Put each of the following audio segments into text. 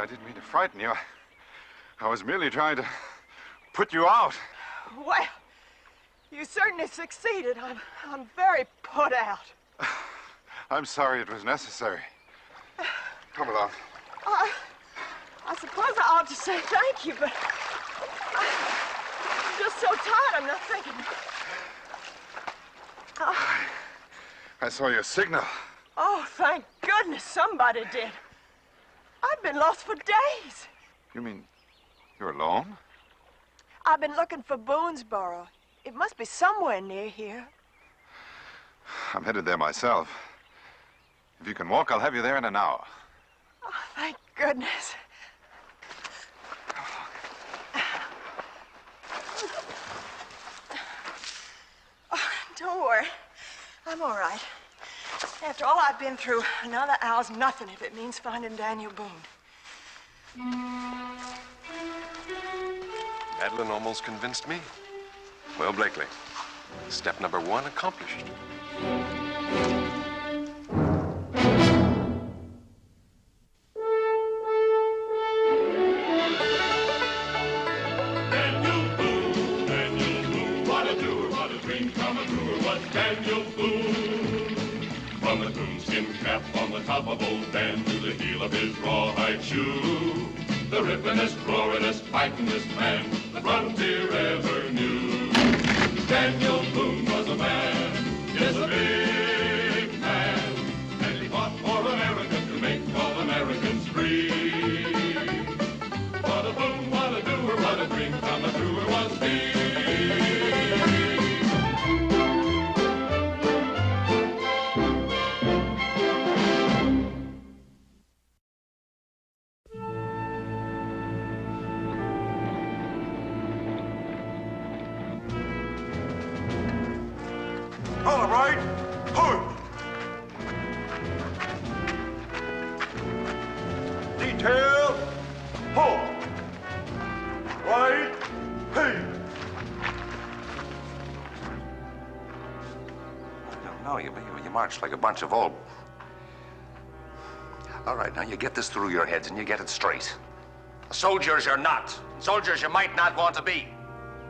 I didn't mean to frighten you. I was merely trying to put you out. Well, you certainly succeeded. I'm very put out. I'm sorry it was necessary. Come along. I suppose I ought to say thank you, but I'm just so tired I'm not thinking. I saw your signal. Oh, thank goodness somebody did. I've been lost for days. You mean you're alone? I've been looking for Boonesboro. It must be somewhere near here. I'm headed there myself. If you can walk, I'll have you there in an hour. Oh, thank goodness. Oh, don't worry. I'm all right. After all I've been through, another hour's nothing if it means finding Daniel Boone. Madeline almost convinced me. Well, Blakely, step number 1 accomplished. Daniel Boone, what a doer, what a dream come true, what Daniel Boone. From the coonskin cap on the top of old Dan to the heel of his rawhide shoe, the rippin'est, roarin'est, fightin'est man the frontier ever knew. Daniel Boone was a man, yes, a big man, and he fought for America to make all Americans free. What a Boone, what a doer, what a dream come truer was he. All right, push! Detail, pull! Right, hey! No, you march like a bunch of old... All right, now you get this through your heads and you get it straight. Soldiers you're not. Soldiers you might not want to be.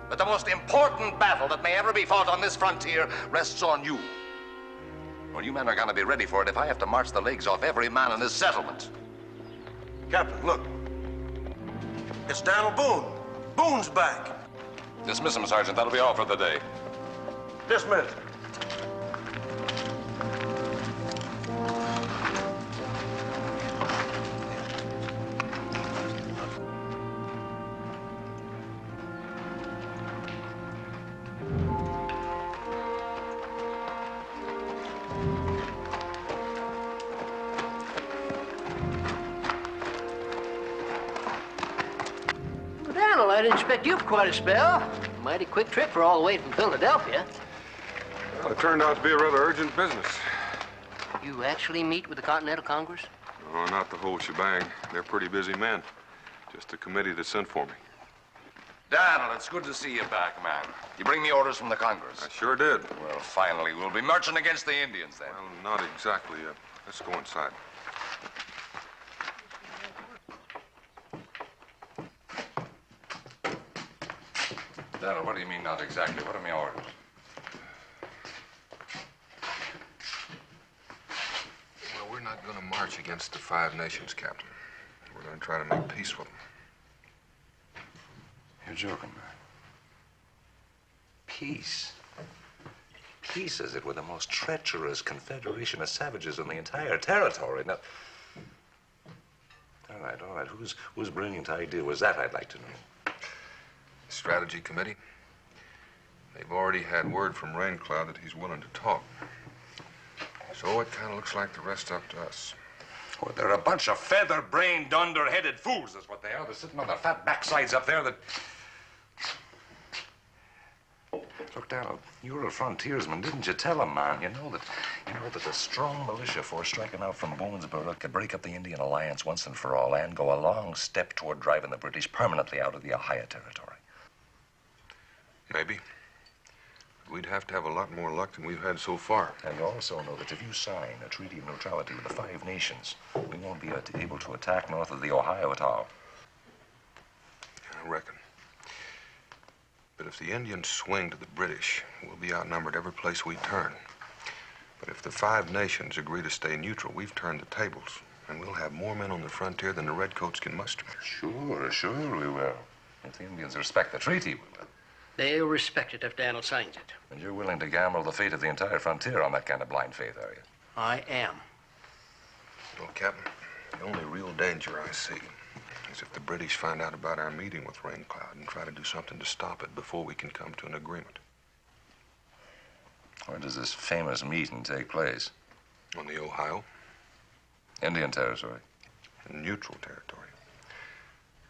But the most important battle that may ever be fought on this frontier rests on you. Well, you men are gonna be ready for it if I have to march the legs off every man in this settlement. Captain, look. It's Daniel Boone. Boone's back. Dismiss him, Sergeant. That'll be all for the day. Dismissed. Well, I didn't expect you for quite a spell. Mighty quick trip for all the way from Philadelphia. Well, it turned out to be a rather urgent business. You actually meet with the Continental Congress? Oh, not the whole shebang. They're pretty busy men. Just a committee that sent for me. Daniel, it's good to see you back, man. You bring me orders from the Congress? I sure did. Well, finally, we'll be marching against the Indians, then. Well, not exactly. Let's go inside. Daniel, what do you mean, not exactly? What are my orders? Well, we're not going to march against the Five Nations, Captain. We're going to try to make peace with them. You're joking, man. Peace? Peace, as it were the most treacherous confederation of savages in the entire territory. Now, all right. Whose brilliant idea was that, I'd like to know? Strategy Committee. They've already had word from Raincloud that he's willing to talk. So it kind of looks like the rest up to us. Well, they're a bunch of feather-brained, under-headed fools, that's what they are. They're sitting on their fat backsides up there that... Look, Darrell, you're a frontiersman. Didn't you tell him, man? You know that a strong militia force striking out from Boonesboro could break up the Indian alliance once and for all and go a long step toward driving the British permanently out of the Ohio territory. Maybe. we'd have to have a lot more luck than we've had so far. And you also know that if you sign a treaty of neutrality with the Five Nations, we won't be able to attack north of the Ohio at all. I reckon. But if the Indians swing to the British, we'll be outnumbered every place we turn. But if the Five Nations agree to stay neutral, we've turned the tables. And we'll have more men on the frontier than the Redcoats can muster. Sure we will. If the Indians respect the treaty, we will. They'll respect it if Daniel signs it. And you're willing to gamble the fate of the entire frontier on that kind of blind faith, are you? I am. Well, Captain, the only real danger I see is if the British find out about our meeting with Raincloud and try to do something to stop it before we can come to an agreement. Where does this famous meeting take place? On the Ohio. Indian territory. In neutral territory.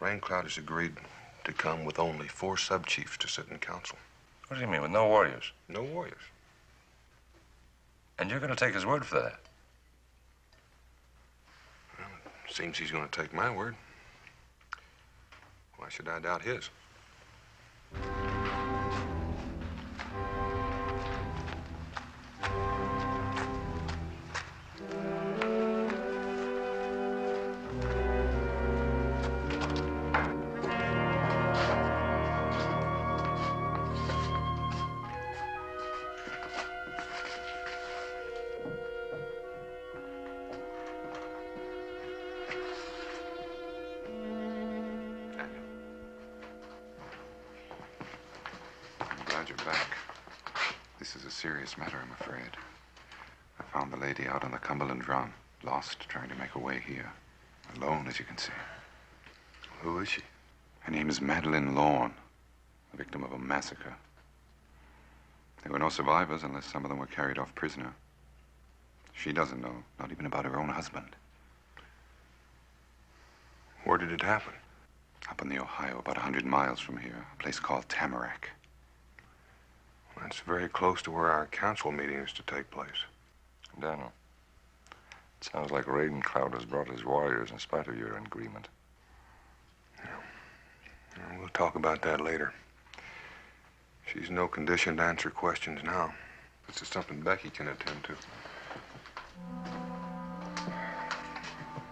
Raincloud has agreed to come with only 4 sub-chiefs to sit in council. What do you mean, with no warriors? No warriors. And you're going to take his word for that? Well, it seems he's going to take my word. Why should I doubt his? Serious matter, I'm afraid. I found the lady out on the Cumberland Run, lost, trying to make her way here. Alone, as you can see. Who is she? Her name is Madeline Lorne, the victim of a massacre. There were no survivors unless some of them were carried off prisoner. She doesn't know, not even about her own husband. Where did it happen? Up in the Ohio, about 100 miles from here, a place called Tamarack. That's very close to where our council meeting is to take place. Daniel, it sounds like Raincloud has brought his warriors in spite of your agreement. Yeah. We'll talk about that later. She's in no condition to answer questions now. This is something Becky can attend to.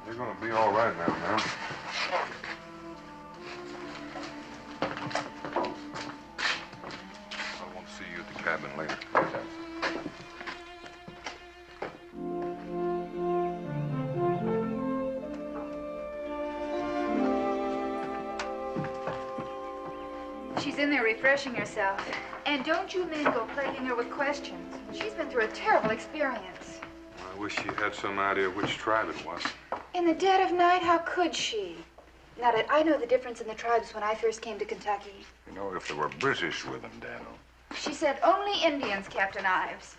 You're going to be all right now, ma'am. Cabin later. She's in there refreshing herself. And don't you men go plaguing her with questions. She's been through a terrible experience. I wish she had some idea which tribe it was. In the dead of night, how could she? Now that I know the difference in the tribes when I first came to Kentucky. You know, if there were British with them, Daniel. She said only Indians, Captain Ives.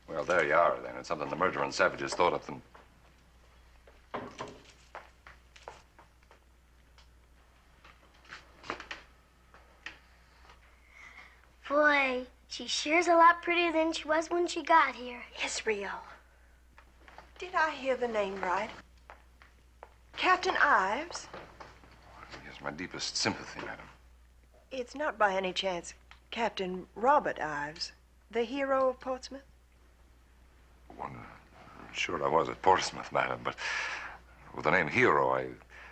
Well, there you are, then. It's something the murdering savages thought of them. Boy, she sure's a lot prettier than she was when she got here. Israel. Did I hear the name right? Captain Ives? Yes, my deepest sympathy, madam. It's not by any chance Captain Robert Ives, the hero of Portsmouth? Well, sure I was at Portsmouth, madam, but with the name hero, I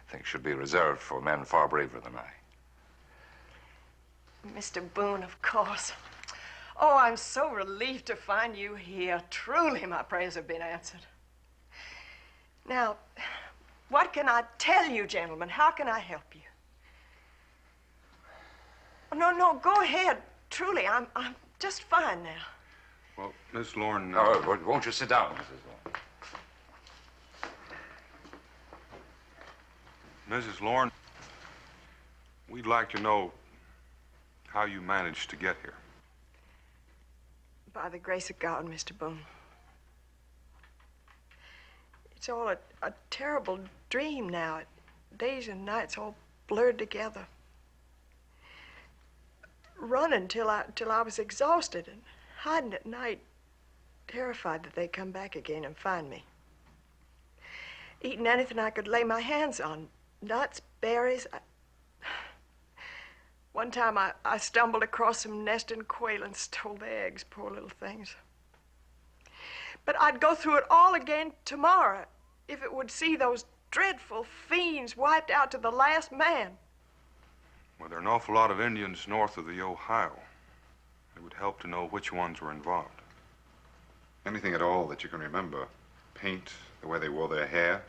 think should be reserved for men far braver than I. Mr. Boone, of course. Oh, I'm so relieved to find you here. Truly, my prayers have been answered. Now, what can I tell you, gentlemen? How can I help you? No, go ahead. Truly, I'm just fine now. Well, Miss Lorne... won't you sit down, Mrs. Lorne? Mrs. Lorne, we'd like to know how you managed to get here. By the grace of God, Mr. Boone. It's all a terrible dream now. Days and nights all blurred together. Running till I was exhausted and hiding at night, terrified that they'd come back again and find me. Eating anything I could lay my hands on. Nuts, berries. One time I stumbled across some nesting quail and stole their eggs, poor little things. But I'd go through it all again tomorrow if it would see those dreadful fiends wiped out to the last man. Well, there are an awful lot of Indians north of the Ohio. It would help to know which ones were involved. Anything at all that you can remember? Paint, the way they wore their hair?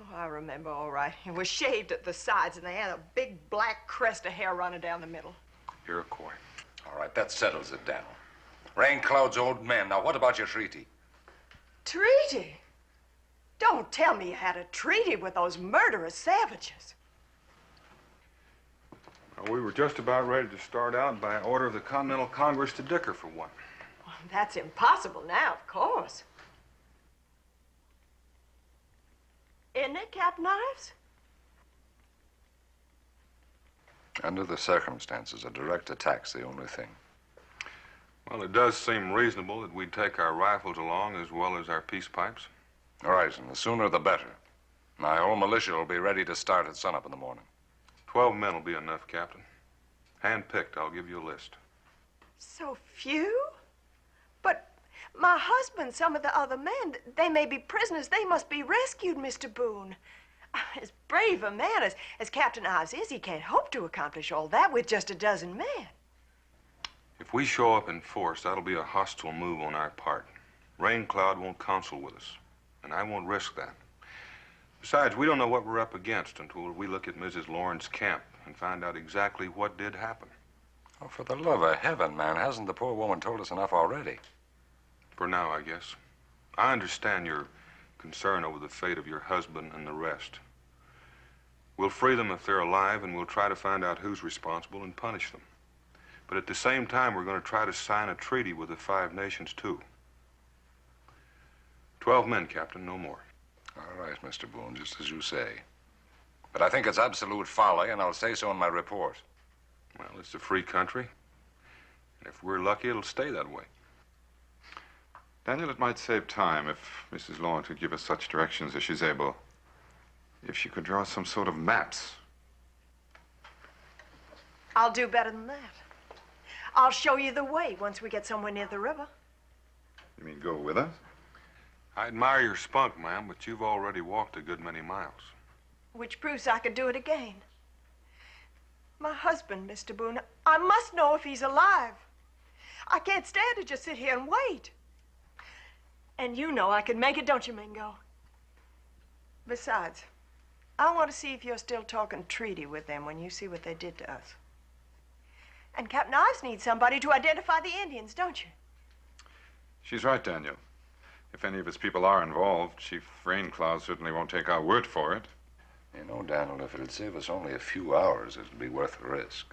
Oh, I remember all right. It was shaved at the sides, and they had a big black crest of hair running down the middle. Iroquois. All right, that settles it, Daniel. Rain Cloud's old men. Now, what about your treaty? Treaty? Don't tell me you had a treaty with those murderous savages. Well, we were just about ready to start out by order of the Continental Congress to dicker for one. Well, that's impossible now, of course. Isn't it, Captain Ives? Under the circumstances, a direct attack's the only thing. Well, it does seem reasonable that we'd take our rifles along as well as our peace pipes. All right, and the sooner the better. My whole militia will be ready to start at sunup in the morning. 12 men will be enough, Captain. Hand-picked, I'll give you a list. So few? But my husband, some of the other men, they may be prisoners. They must be rescued, Mr. Boone. As brave a man as Captain Ives is, he can't hope to accomplish all that with just a dozen men. If we show up in force, that'll be a hostile move on our part. Rain Cloud won't counsel with us, and I won't risk that. Besides, we don't know what we're up against until we look at Mrs. Lauren's camp and find out exactly what did happen. Oh, for the love of heaven, man, hasn't the poor woman told us enough already? For now, I guess. I understand your concern over the fate of your husband and the rest. We'll free them if they're alive, and we'll try to find out who's responsible and punish them. But at the same time, we're going to try to sign a treaty with the Five Nations, too. 12 men, Captain, no more. All right, Mr. Boone, just as you say. But I think it's absolute folly, and I'll say so in my report. Well, it's a free country. And if we're lucky, it'll stay that way. Daniel, it might save time if Mrs. Lauren could give us such directions as she's able. If she could draw some sort of maps. I'll do better than that. I'll show you the way once we get somewhere near the river. You mean go with us? I admire your spunk, ma'am, but you've already walked a good many miles. Which proves I could do it again. My husband, Mr. Boone, I must know if he's alive. I can't stand to just sit here and wait. And you know I can make it, don't you, Mingo? Besides, I want to see if you're still talking treaty with them when you see what they did to us. And Captain Ives needs somebody to identify the Indians, don't you? She's right, Daniel. If any of his people are involved, Chief Raincloud certainly won't take our word for it. You know, Daniel, if it'll save us only a few hours, it'll be worth the risk.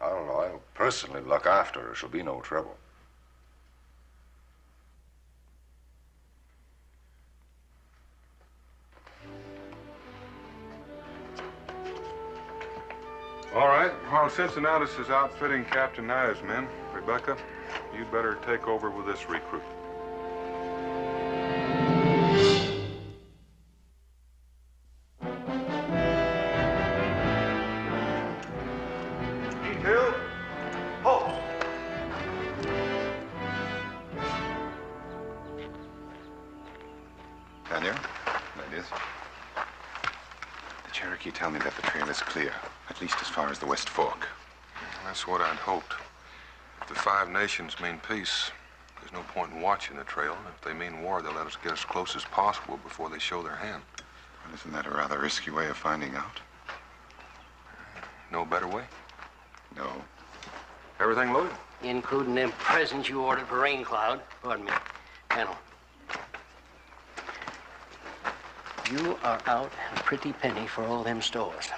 I'll personally look after her. She'll be no trouble. All right. While Cincinnatus is outfitting Captain Ives' men, Rebecca, you'd better take over with this recruit. Detail. Halt. Daniel, ladies. The Cherokee tell me that the trail is clear, at least as far as the West Fork. That's what I'd hoped. If the Five Nations mean peace, there's no point in watching the trail. If they mean war, they'll let us get as close as possible before they show their hand. Well, isn't that a rather risky way of finding out? No better way? No. Everything loaded? Including them presents you ordered for Rain Cloud. Pardon me. Panel. You are out a pretty penny for all them stores.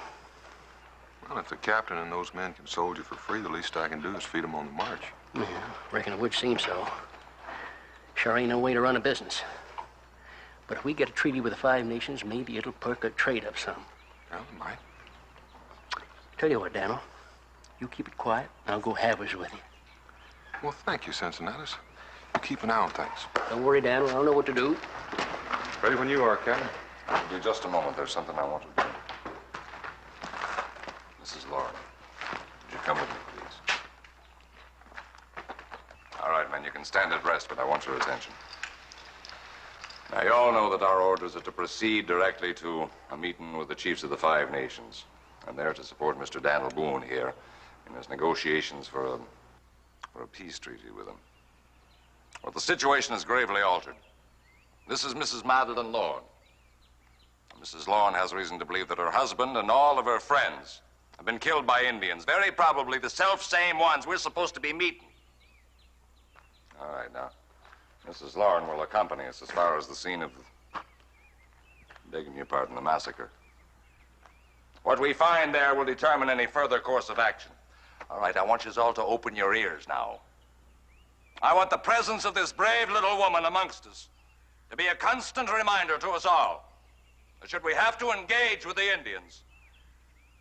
Well, if the captain and those men can soldier for free, the least I can do is feed them on the march. Yeah, reckon it would seem so. Sure ain't no way to run a business. But if we get a treaty with the Five Nations, maybe it'll perk a trade up some. Well, it might. Tell you what, Daniel. You keep it quiet, and I'll go halvers with you. Well, thank you, Cincinnatus. You keep an eye on things. Don't worry, Daniel. I'll know what to do. Ready when you are, Captain. It'll be just a moment. There's something I want to do. Mrs. Lauren, can stand at rest, but I want your attention. Now, you all know that our orders are to proceed directly to a meeting with the chiefs of the Five Nations. And they're to support Mr. Daniel Boone here in his negotiations for a peace treaty with him. Well, the situation is gravely altered. This is Mrs. Madeline Lorne. Mrs. Lorne has reason to believe that her husband and all of her friends have been killed by Indians, very probably the self-same ones we're supposed to be meeting. All right, now, Mrs. Lorne will accompany us as far as the scene of, begging your pardon, the massacre. What we find there will determine any further course of action. All right, I want you all to open your ears now. I want the presence of this brave little woman amongst us to be a constant reminder to us all that should we have to engage with the Indians,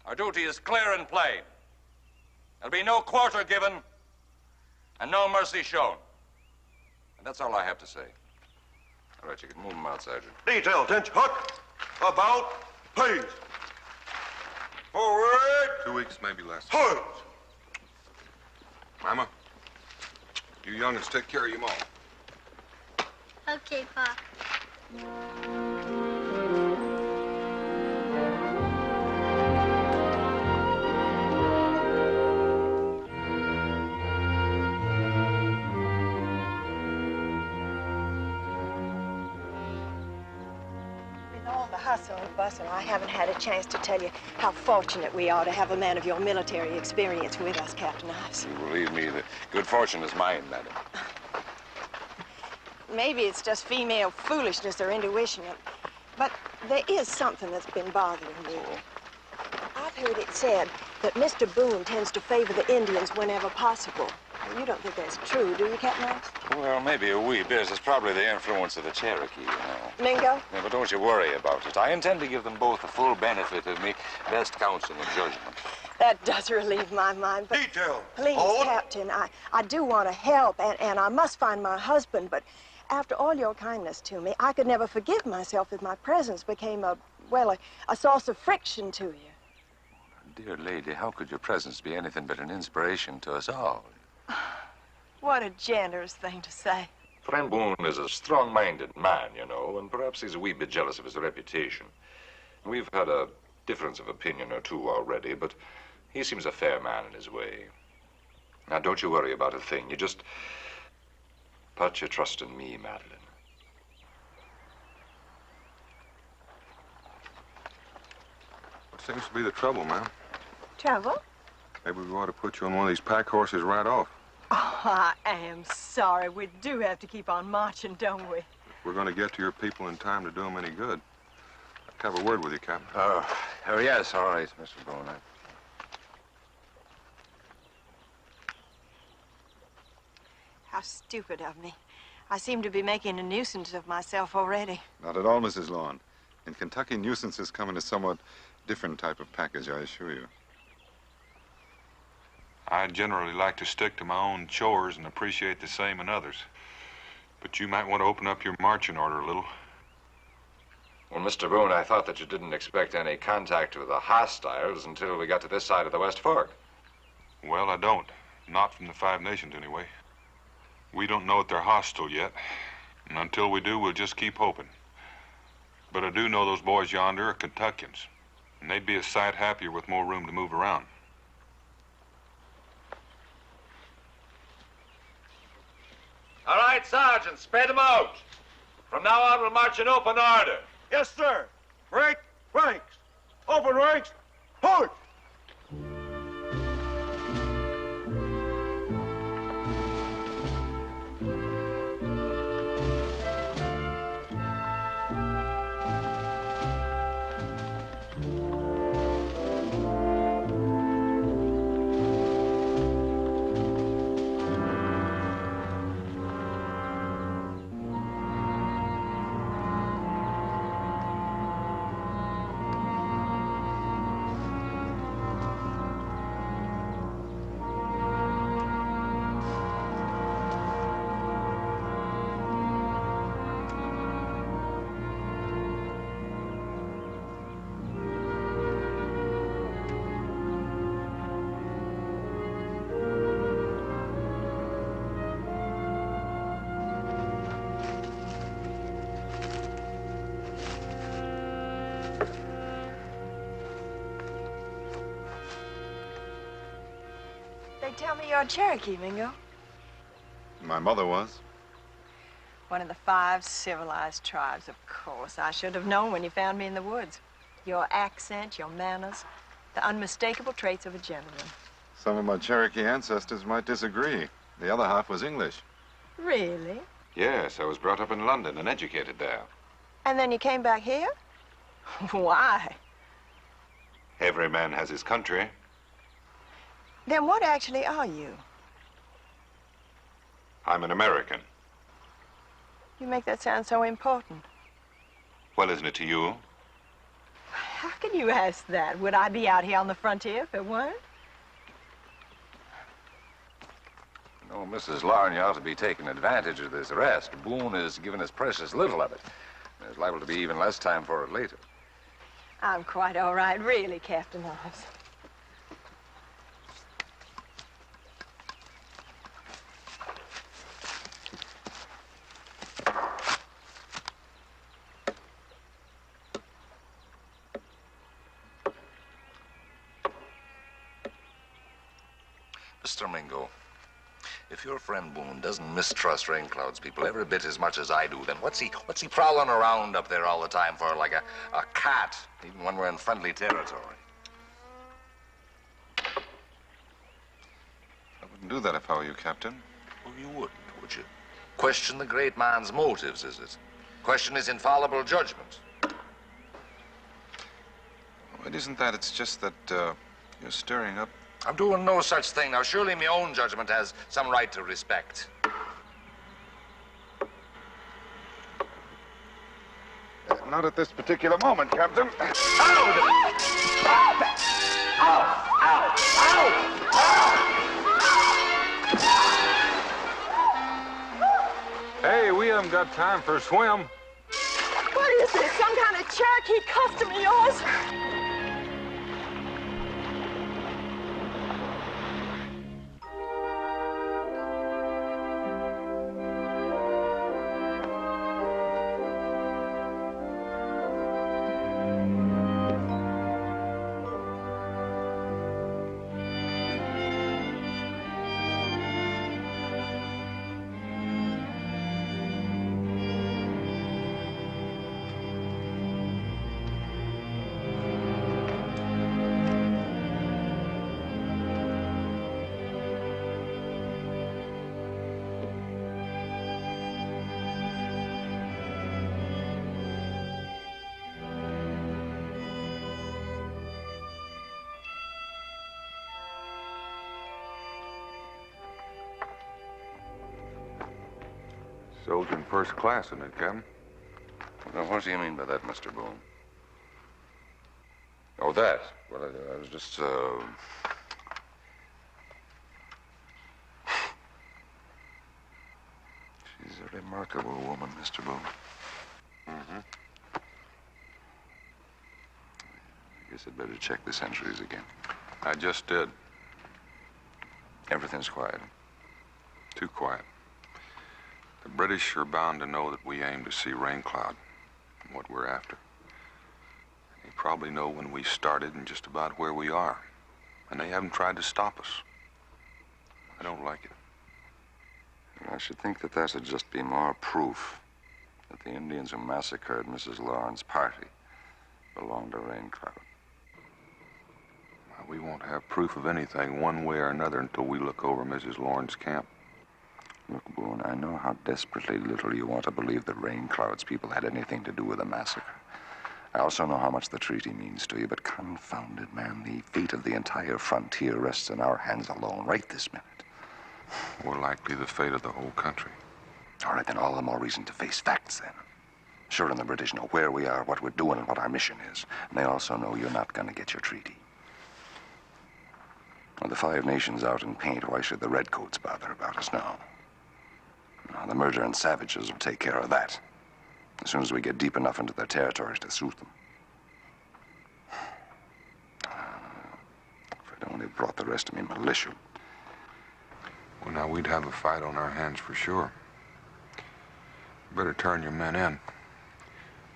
our duty is clear and plain. There'll be no quarter given and no mercy shown. And that's all I have to say. All right, you can move them out, Sergeant. Detail, attention, hut, about, please. Forward. 2 weeks, maybe less. Hut. Mama, you young'uns take care of your mom. Okay, Pop. Hustle and bustle, I haven't had a chance to tell you how fortunate we are to have a man of your military experience with us, Captain Ives. You believe me, the good fortune is mine, madam. Maybe it's just female foolishness or intuition, but there is something that's been bothering me. I've heard it said that Mr. Boone tends to favor the Indians whenever possible. You don't think that's true, do you, Captain Ives? Well, maybe a wee bit. It's probably the influence of the Cherokee, you know. Mingo? Yeah, but don't you worry about it. I intend to give them both the full benefit of me best counsel and judgment. That does relieve my mind, but... Detail. Please, Captain, I do want to help, and I must find my husband, but after all your kindness to me, I could never forgive myself if my presence became a source of friction to you. Dear lady, how could your presence be anything but an inspiration to us all? What a generous thing to say. Friend Boone is a strong-minded man, you know, and perhaps he's a wee bit jealous of his reputation. We've had a difference of opinion or two already, but he seems a fair man in his way. Now, don't you worry about a thing. You just put your trust in me, Madeline. What seems to be the trouble, ma'am? Trouble? Maybe we ought to put you on one of these pack horses right off. Oh, I am sorry. We do have to keep on marching, don't we? If we're going to get to your people in time to do them any good. I'd have a word with you, Captain. Oh, yes, all right, Mr. Boone. How stupid of me. I seem to be making a nuisance of myself already. Not at all, Mrs. Lorne. In Kentucky, nuisances come in a somewhat different type of package, I assure you. I generally like to stick to my own chores and appreciate the same in others. But you might want to open up your marching order a little. Well, Mr. Boone, I thought that you didn't expect any contact with the hostiles until we got to this side of the West Fork. Well, I don't. Not from the Five Nations, anyway. We don't know that they're hostile yet. And until we do, we'll just keep hoping. But I do know those boys yonder are Kentuckians. And they'd be a sight happier with more room to move around. All right, Sergeant, spread them out. From now on, we'll march in open order. Yes, sir. Break ranks. Open ranks. Push. They tell me you're a Cherokee, Mingo. My mother was. One of the 5 civilized tribes, of course. I should have known when you found me in the woods. Your accent, your manners, the unmistakable traits of a gentleman. Some of my Cherokee ancestors might disagree. The other half was English. Really? Yes, I was brought up in London and educated there. And then you came back here? Why? Every man has his country. Then what actually are you? I'm an American. You make that sound so important. Well, isn't it to you? How can you ask that? Would I be out here on the frontier if it weren't? No, Mrs. Lorne, you ought to be taking advantage of this rest. Boone has given us precious little of it. There's liable to be even less time for it later. I'm quite all right, really, Captain Ives. Mr. Mingo, if your friend Boone doesn't mistrust Rain Cloud's people every bit as much as I do, then what's he prowling around up there all the time for, like a cat, even when we're in friendly territory? I wouldn't do that if I were you, Captain. Well, you wouldn't, would you? Question the great man's motives, is it? Question his infallible judgment. Well, it isn't that. It's just that you're stirring up. I'm doing no such thing. Now, surely my own judgment has some right to respect. Not at this particular moment, Captain. Hey, we haven't got time for a swim. What is this, some kind of Cherokee custom of yours? Soldier in first class, isn't it, Captain? Well, what do you mean by that, Mr. Boone? Oh, that? Well, I was just, She's a remarkable woman, Mr. Boone. Mm-hmm. I guess I'd better check the sentries again. I just did. Everything's quiet. Too quiet. The British are bound to know that we aim to see Rain Cloud and what we're after. They probably know when we started and just about where we are. And they haven't tried to stop us. I don't like it. I should think that that would just be more proof that the Indians who massacred Mrs. Lawrence's party belong to Rain Cloud. Well, we won't have proof of anything one way or another until we look over Mrs. Lawrence's camp. Look, Boone, I know how desperately little you want to believe that Rain Cloud's people had anything to do with the massacre. I also know how much the treaty means to you, but confound it, man, the fate of the entire frontier rests in our hands alone right this minute. More likely the fate of the whole country. All right, then all the more reason to face facts, then. Sure, and the British know where we are, what we're doing, and what our mission is. And they also know you're not going to get your treaty. With the 5 nations out in paint, why should the Redcoats bother about us now? Now, the murder and savages will take care of that as soon as we get deep enough into their territories to suit them. If I'd only brought the rest of me militia. Well, now we'd have a fight on our hands for sure. Better turn your men in.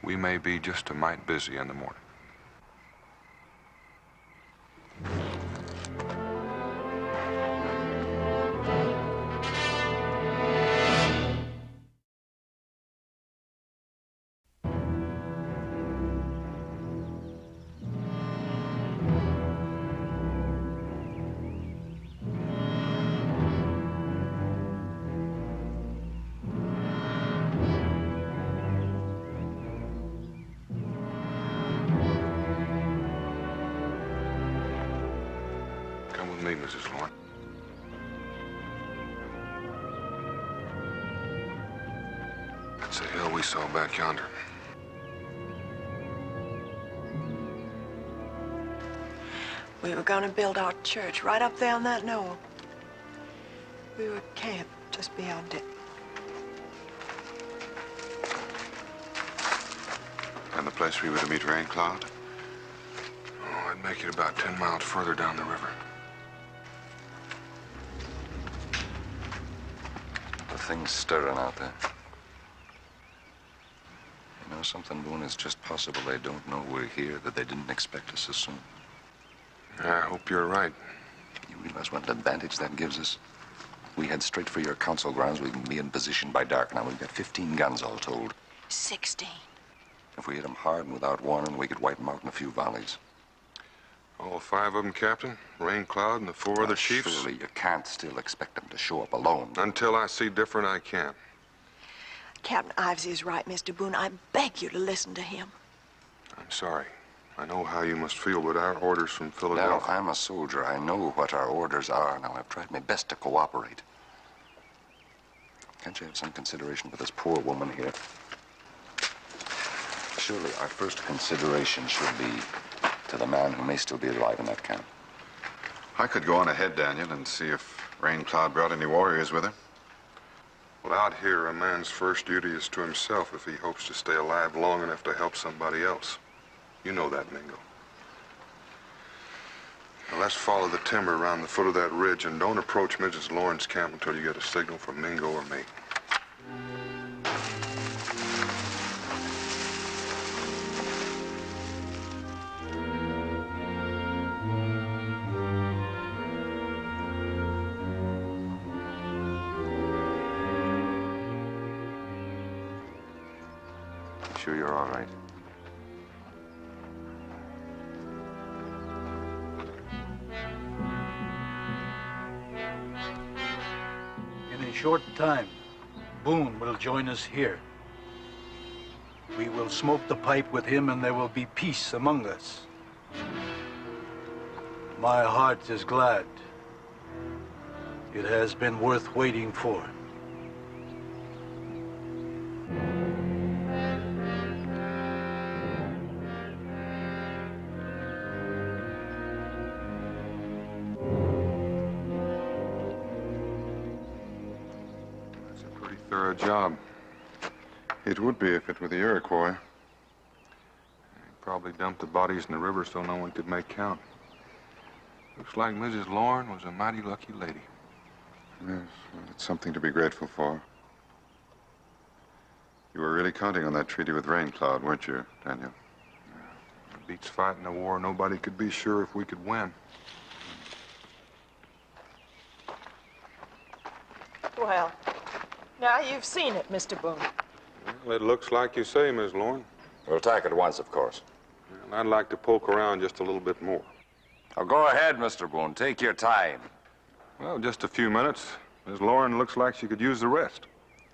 We may be just a mite busy in the morning. Mrs. Lorne. That's the hill we saw back yonder. We were going to build our church right up there on that knoll. We were camped just beyond it. And the place we were to meet Rain Cloud? Oh, I'd make it about 10 miles further down the river. The thing's stirring out there. You know something, Boone? It's just possible they don't know we're here, that they didn't expect us so soon. I hope you're right. You realize what advantage that gives us? We head straight for your council grounds. We can be in position by dark. Now, we've got 15 guns all told. 16. If we hit them hard and without warning, we could wipe them out in a few volleys. All 5 of them, Captain? Rain Cloud and the 4 other chiefs? Surely you can't still expect them to show up alone. Until I see different, I can't. Captain Ives is right, Mr. Boone. I beg you to listen to him. I'm sorry. I know how you must feel, but our orders from Philadelphia... Now, I'm a soldier. I know what our orders are. Now, I've tried my best to cooperate. Can't you have some consideration for this poor woman here? Surely our first consideration should be to the man who may still be alive in that camp. I could go on ahead, Daniel, and see if Rain Cloud brought any warriors with her. Well, out here, a man's first duty is to himself if he hopes to stay alive long enough to help somebody else. You know that, Mingo. Now, let's follow the timber around the foot of that ridge, and don't approach Mrs. Lawrence's camp until you get a signal from Mingo or me. Sure you're all right? In a short time, Boone will join us here. We will smoke the pipe with him and there will be peace among us. My heart is glad. It has been worth waiting for. Thorough job. It would be if it were the Iroquois. They probably dumped the bodies in the river so no one could make count. Looks like Mrs. Lorne was a mighty lucky lady. Yes, well, it's something to be grateful for. You were really counting on that treaty with Rain Cloud, weren't you, Daniel? It beats fighting a war nobody could be sure if we could win. Well, now you've seen it, Mr. Boone. Well, it looks like you say, Miss Lorne. We'll attack at once, of course. Well, I'd like to poke around just a little bit more. Now, go ahead, Mr. Boone. Take your time. Well, just a few minutes. Miss Lorne looks like she could use the rest.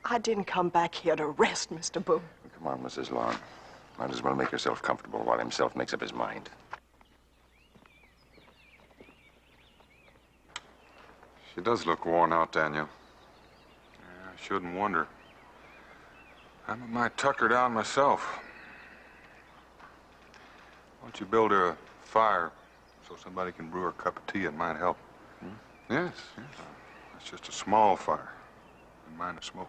I didn't come back here to rest, Mr. Boone. Come on, Mrs. Lorne. Might as well make yourself comfortable while himself makes up his mind. She does look worn out, Daniel. I shouldn't wonder. I'm a mite tuckered out myself. Why don't you build her a fire so somebody can brew her a cup of tea? It might help. Yes, yes. It's just a small fire. Don't mind the smoke.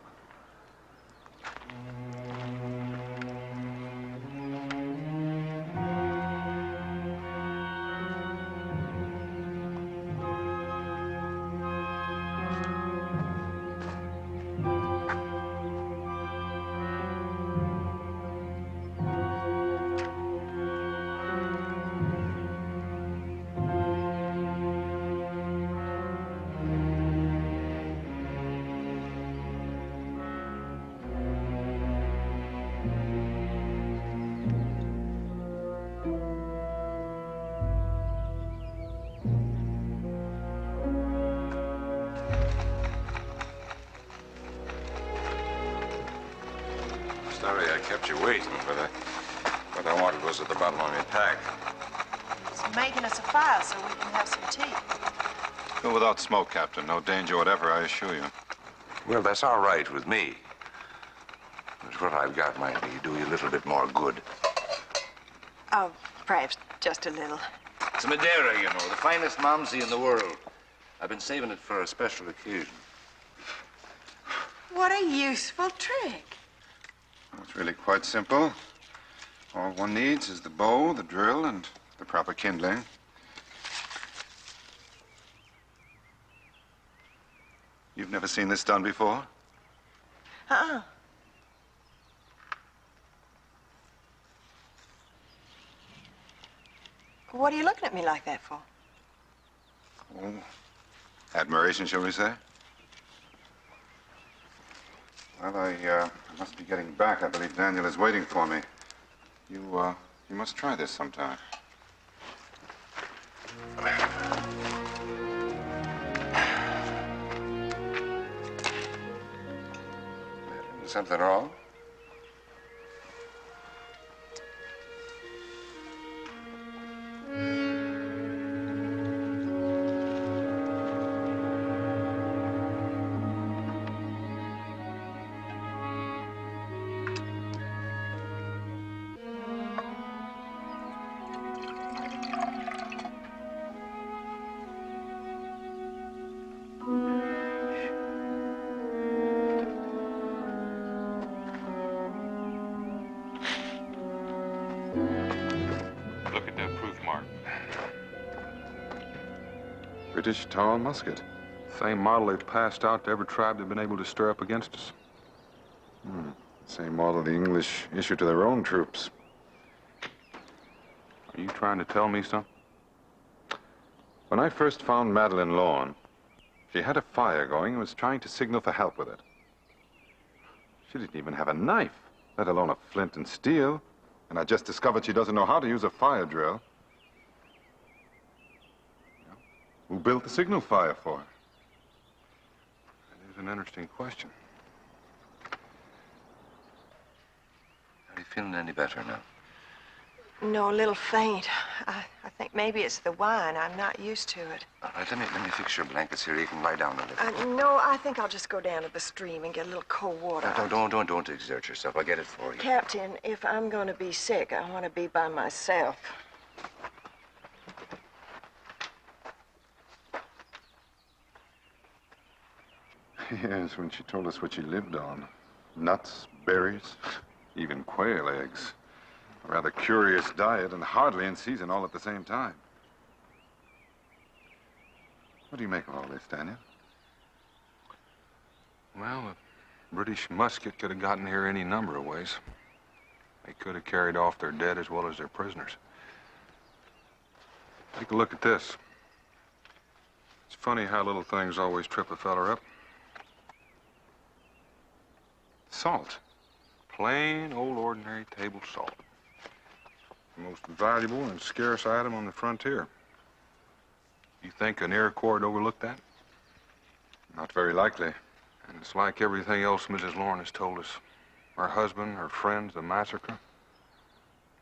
Sorry I kept you waiting, but what I wanted was at the bottom of my pack. He's making us a fire so we can have some tea. Go without smoke, Captain. No danger whatever, I assure you. Well, that's all right with me. But what I've got might be do you a little bit more good. Oh, perhaps just a little. It's Madeira, you know, the finest Momsey in the world. I've been saving it for a special occasion. What a useful trick. It's really quite simple. All one needs is the bow, the drill, and the proper kindling. You've never seen this done before? Uh-uh. What are you looking at me like that for? Oh, admiration, shall we say? Well, I must be getting back. I believe Daniel is waiting for me. You must try this sometime. Something wrong? Look at that proof mark. British tall musket. Same model they've passed out to every tribe they've been able to stir up against us. Same model the English issue to their own troops. Are you trying to tell me something? When I first found Madeline Lawn, she had a fire going and was trying to signal for help with it. She didn't even have a knife, let alone a flint and steel. And I just discovered she doesn't know how to use a fire drill. Who built the signal fire for her? That is an interesting question. Are you feeling any better now? No, a little faint. I think maybe it's the wine. I'm not used to it. All right, let me fix your blankets here. You can lie down a little. No, I think I'll just go down to the stream and get a little cold water. No, don't exert yourself. I'll get it for you. Captain, if I'm going to be sick, I want to be by myself. Yes, when she told us what she lived on. Nuts, berries, even quail eggs. A rather curious diet and hardly in season all at the same time. What do you make of all this, Daniel? Well, a British musket could have gotten here any number of ways. They could have carried off their dead as well as their prisoners. Take a look at this. It's funny how little things always trip a feller up. Salt. Plain old ordinary table salt. The most valuable and scarce item on the frontier. You think an Iroquois would overlook that? Not very likely. And it's like everything else Mrs. Lauren has told us. Her husband, her friends, the massacre.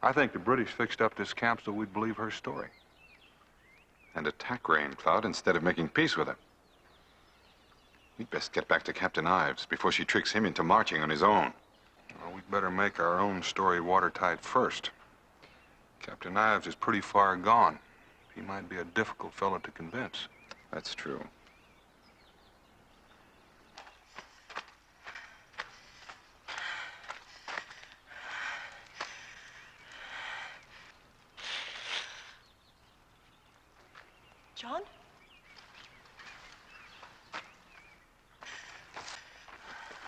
I think the British fixed up this camp so we'd believe her story. And attack Raincloud instead of making peace with her. We'd best get back to Captain Ives before she tricks him into marching on his own. Well, we'd better make our own story watertight first. Captain Ives is pretty far gone. He might be a difficult fellow to convince. That's true. John?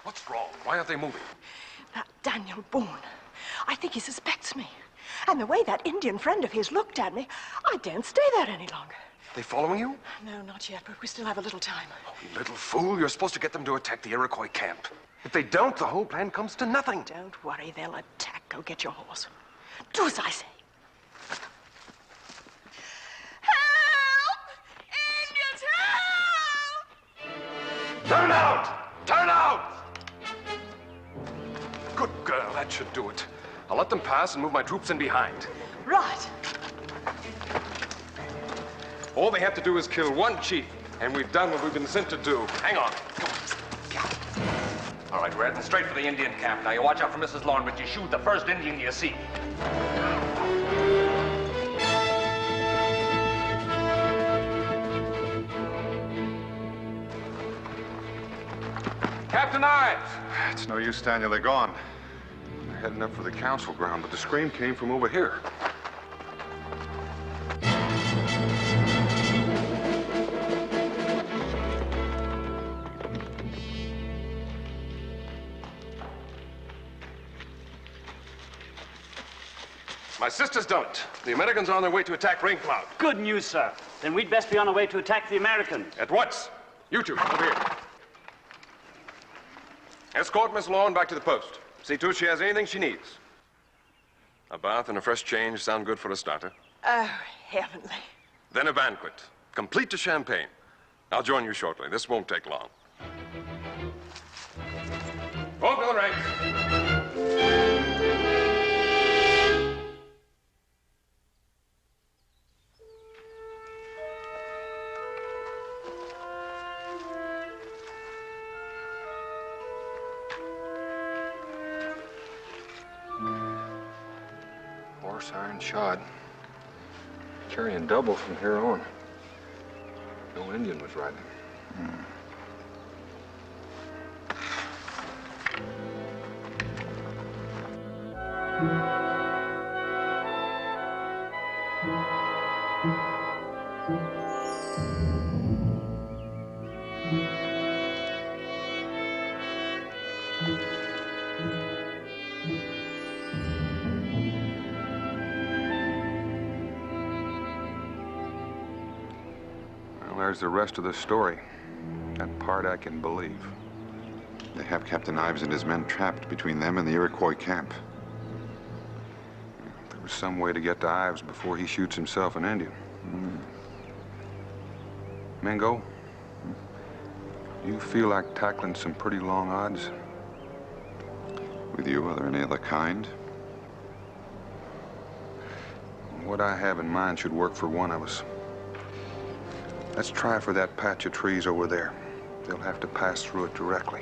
What's wrong? Why aren't they moving? That Daniel Boone. I think he suspects me. And the way that Indian friend of his looked at me, I daren't stay there any longer. They following you? No, not yet, but we still have a little time. Oh, you little fool. You're supposed to get them to attack the Iroquois camp. If they don't, the whole plan comes to nothing. Don't worry, they'll attack. Go get your horse. Do as I say. Help! Indians, help! Turn out! Turn out! Good girl, that should do it. I'll let them pass and move my troops in behind. Right. All they have to do is kill one chief. And we've done what we've been sent to do. Hang on. Come on. All right, we're heading straight for the Indian camp. Now, you watch out for Mrs. Lorne, but you shoot the first Indian you see. Captain Ives! It's no use, Daniel. They're gone. They're heading up for the council ground, but the scream came from over here. My sister's done it. The Americans are on their way to attack Rain Cloud. Good news, sir. Then we'd best be on our way to attack the Americans. At once. You two, over here. Escort Miss Lorne back to the post. See to it she has anything she needs. A bath and a fresh change sound good for a starter. Oh, heavenly. Then a banquet, complete to champagne. I'll join you shortly. This won't take long. Form to the ranks. Horse iron shod. Carrying double from here on. No Indian was riding. Well, there's the rest of the story. That part I can believe. They have Captain Ives and his men trapped between them and the Iroquois camp. There was some way to get to Ives before he shoots himself an Indian. Mingo, you feel like tackling some pretty long odds? With you, are there any other kind? What I have in mind should work for one of us. Let's try for that patch of trees over there. They'll have to pass through it directly.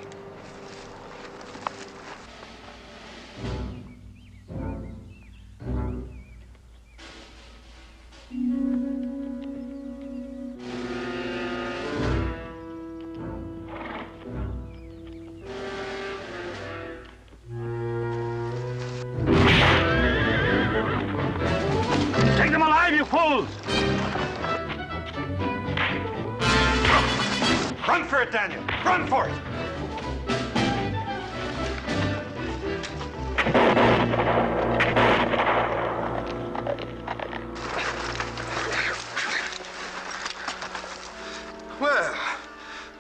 Take them alive, you fools! Run for it, Daniel. Run for it. Well,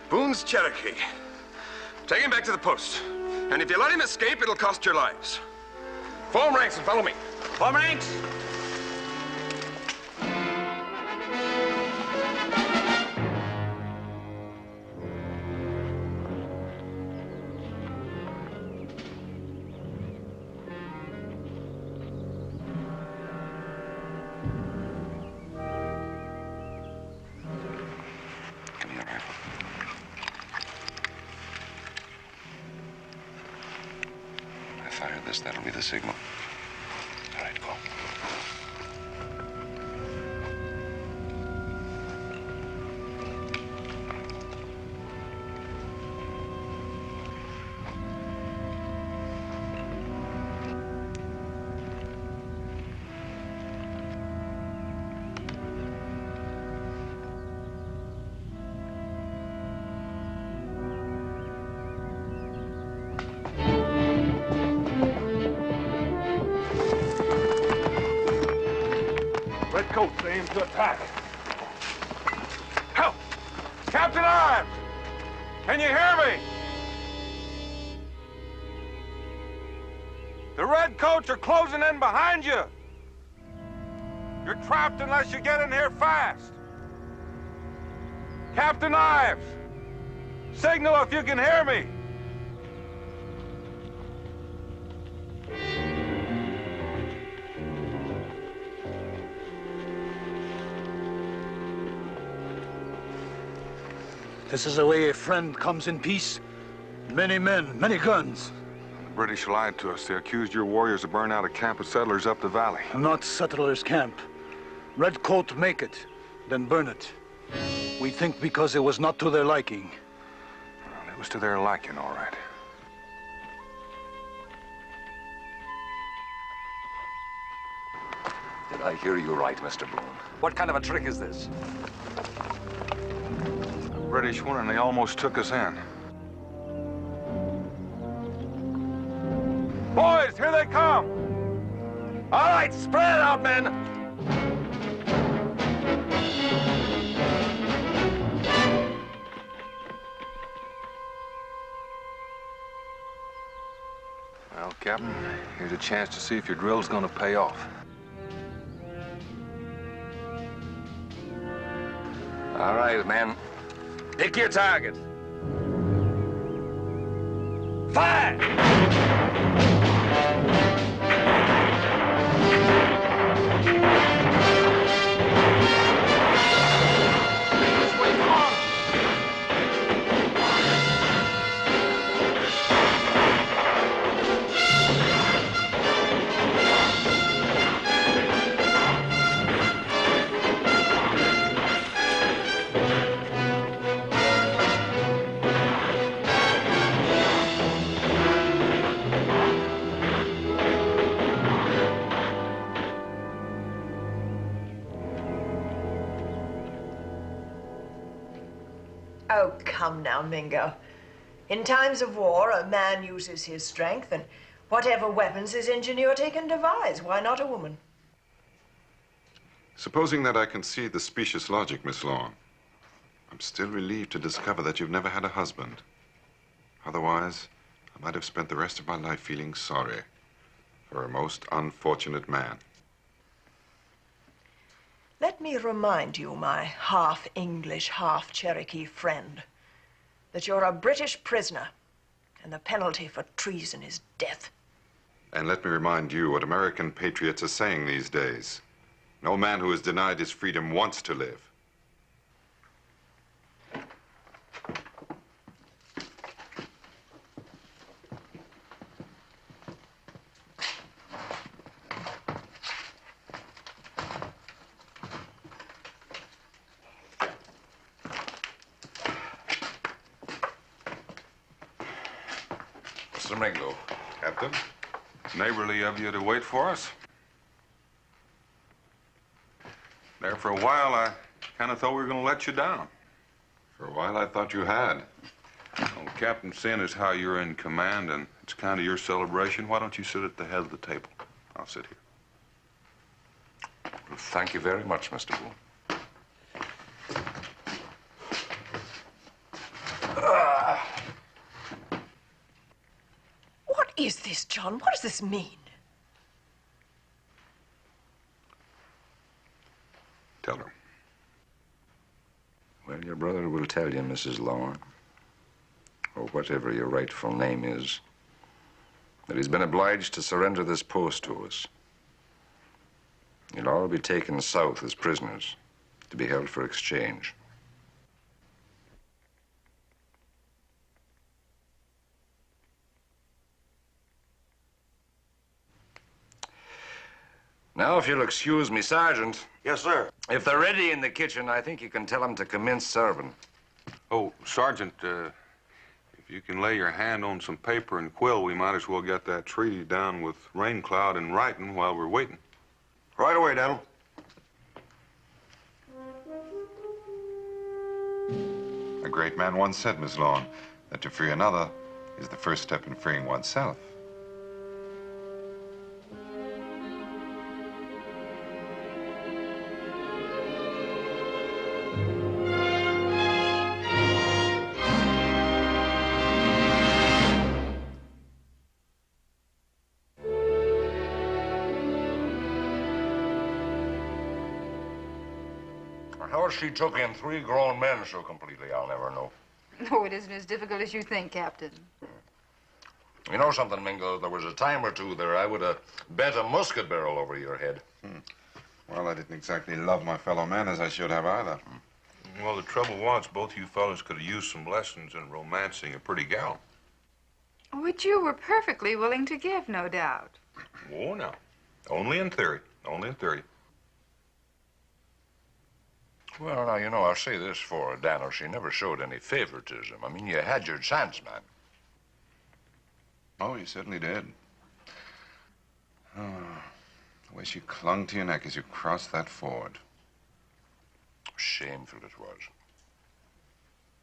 Boone's Cherokee. Take him back to the post. And if you let him escape, it'll cost your lives. Form ranks and follow me. Form ranks! Give me your rifle. When I fire this, that'll be the signal. All right, go. Redcoats aim to attack. Help! Captain Ives! Can you hear me? The Redcoats are closing in behind you. You're trapped unless you get in here fast. Captain Ives! Signal if you can hear me. This is the way a friend comes in peace. Many men, many guns. The British lied to us. They accused your warriors of burning out a camp of settlers up the valley. Not settlers' camp. Redcoat make it, then burn it. We think because it was not to their liking. Well, it was to their liking, all right. Did I hear you right, Mr. Boone? What kind of a trick is this? The British won and they almost took us in. Boys, here they come! All right, spread out, men! Well, Captain, here's a chance to see if your drill's gonna pay off. All right, men. Pick your target. Fire! Oh, come now, Mingo. In times of war, a man uses his strength and whatever weapons his ingenuity can devise. Why not a woman? Supposing that I concede the specious logic, Miss Lawn, I'm still relieved to discover that you've never had a husband. Otherwise, I might have spent the rest of my life feeling sorry for a most unfortunate man. Let me remind you, my half-English, half-Cherokee friend, that you're a British prisoner, and the penalty for treason is death. And let me remind you what American patriots are saying these days. No man who is denied his freedom wants to live. Mr. Mingo. Captain, neighborly of you to wait for us. There for a while, I kind of thought we were going to let you down. For a while, I thought you had. Well, Captain, seeing as how you're in command and it's kind of your celebration, why don't you sit at the head of the table? I'll sit here. Well, thank you very much, Mr. Boone. What is this, John? What does this mean? Tell her. Well, your brother will tell you, Mrs. Lawn, or whatever your rightful name is, that he's been obliged to surrender this post to us. You'll all be taken south as prisoners to be held for exchange. Now, if you'll excuse me, Sergeant. Yes, sir. If they're ready in the kitchen, I think you can tell them to commence serving. Oh, Sergeant, if you can lay your hand on some paper and quill, we might as well get that treaty down with Rain Cloud and writing while we're waiting. Right away, Daniel. A great man once said, Miss Lawn, that to free another is the first step in freeing oneself. How she took in 3 grown men so completely, I'll never know. No, it isn't as difficult as you think, Captain. You know something, Mingo? There was a time or two there I would have bent a musket barrel over your head. Well, I didn't exactly love my fellow man as I should have either. Well, the trouble was, both you fellas could have used some lessons in romancing a pretty gal. Which you were perfectly willing to give, no doubt. Oh, no. Only in theory. Only in theory. Well, now, you know, I'll say this for her, Daniel. She never showed any favoritism. I mean, you had your chance, man. Oh, you certainly did. Oh, the way she clung to your neck as you crossed that ford. Shameful it was.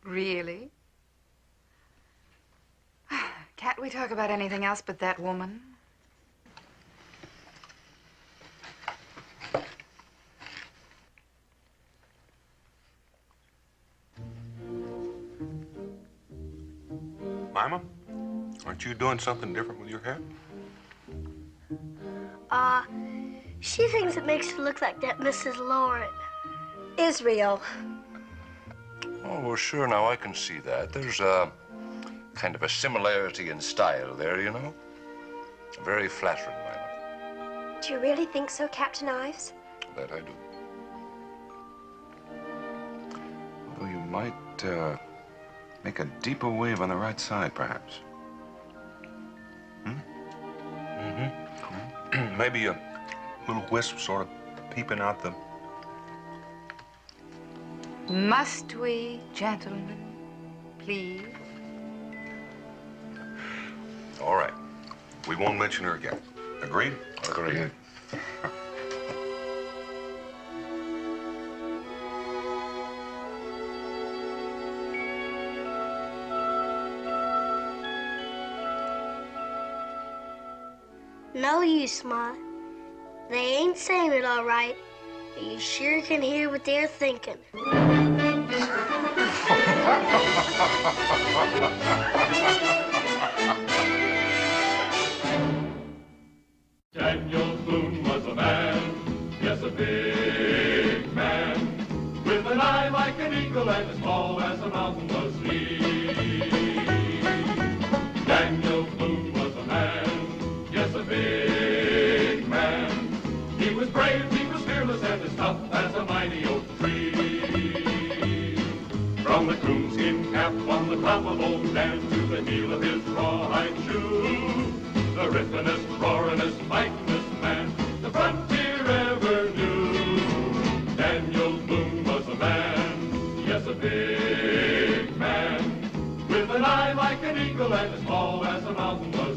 Really? Can't we talk about anything else but that woman? Mima, aren't you doing something different with your hair? She thinks it makes her look like that Mrs. Lauren. Israel. Oh, well, sure, now I can see that. There's a kind of a similarity in style there, you know? Very flattering, Mima. Do you really think so, Captain Ives? That I do. Although you might, make a deeper wave on the right side, perhaps. Maybe a little wisp sort of peeping out the... Must we, gentlemen, please? All right. We won't mention her again. Agreed? Agreed. No use, Ma. They ain't saying it all right, but you sure can hear what they're thinking. Daniel Boone was a man, yes, a big man, with an eye like an eagle and as tall as a mountain was he. Daniel Boone was a man, yes, a big man. He was brave, he was fearless, and as tough as a mighty oak tree. From the coonskin cap on the top of old Dan to the heel of his rawhide shoe, the riffinest, roaringest, fightingest man the frontier ever knew. Daniel Boone was a man, yes, a big man, with an eye like an eagle and as tall as a mountain was